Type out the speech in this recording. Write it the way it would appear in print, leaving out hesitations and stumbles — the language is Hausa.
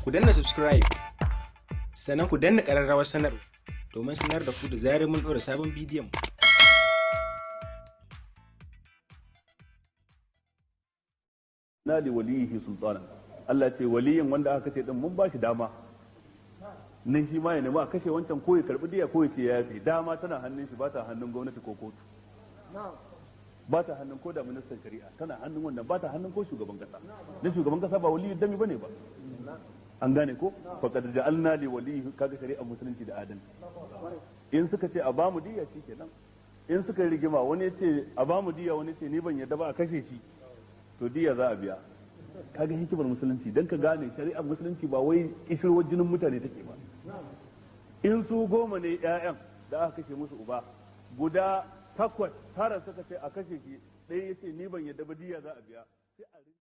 ku danna subscribe sannan ku danna ƙararrawar sanarwa domin sanar da ku da zarar mun ɗora sabon bidiyon. Na li waliyihi sultana, Allah ce waliyin wanda aka ce din mun ba shi dama nan shi ma ya nemi a kashe wancan ko ya karbi diya ko ya ce ya yafi. Dama tana hannun shi, ba ta hannun gwamnati ko kotu, ba ta hannun ko da ministan shari'a, tana hannun wannan, ba ta hannun ko shugaban kasa. Dan shugaban kasa ba waliyin dami bane ba, an gane ko? Faqad ja'alna li waliyihi, kaga shari'ar musulunci da adalci. In suka ce a ba mu diya shikenan, in suka yi rigima wani ya ce a ba mu diya, wani ya ce ni ban yadda ba a kashe shi, to diya za a biya. Kaga hikimar musulunci dan ka gane shari'ar musulunci ba wai kishirwar jinin mutane take ba. In su 10 ne ƴaƴan da aka kashe musu uba, guda 8 tara suka ce a kashe shi, ɗaya ya ce ni ban yadda ba diya za a biya.